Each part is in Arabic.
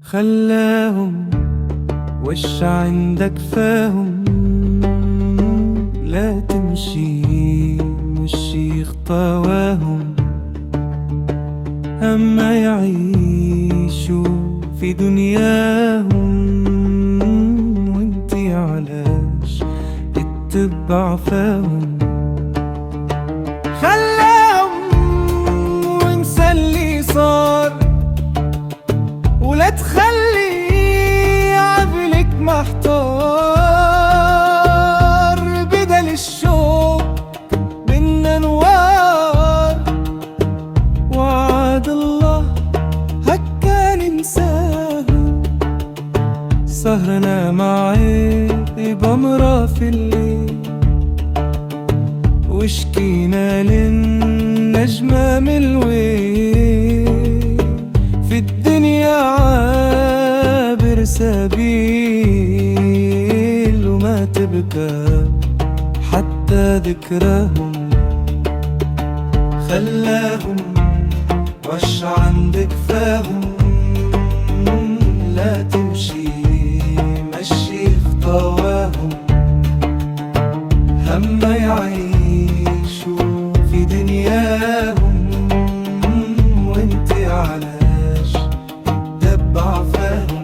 خلاهم وش عندك فاهم، لا تمشي مشي خطواهم، أما يعيشوا في دنياهم، وانتي علاش تتبع فاهم. خلاهم وانسى اللي صار، ولا تخلي عقلك محتار، بدل الشوق بينا نوار، وعد الله هكا ننساه. سهرنا معي بمرة في الليل، وشكينا للنجمة من الويل، في الدنيا عابر سبيل، وما تبكى حتى ذكراهم. خلاهم وش عندك فاهم، لا تمشي مشي خطواهم، هما يعيشوا في دنياهم، وانت علاش تتبع فاهم.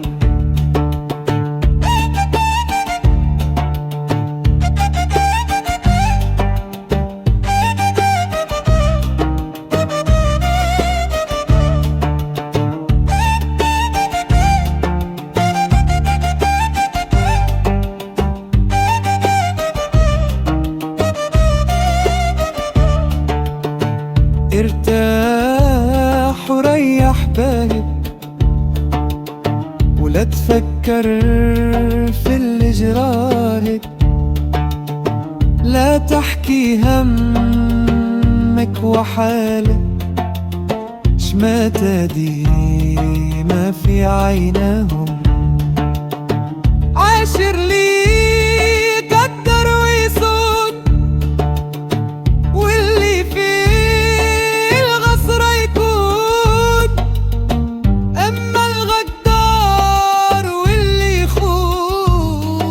ارتاح وريح بالك، ولا تفكر في اللي جرالك، لا تحكي همك وحالك، شماتة ديما في عيناهم. عاشر لي قدر ويصون، واللي فيه الغصر يكون، أما الغدار واللي يخون،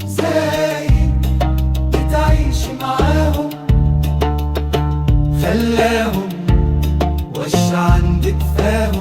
زايد بتعيش معاهم. خلاهم وش عندك فاهم،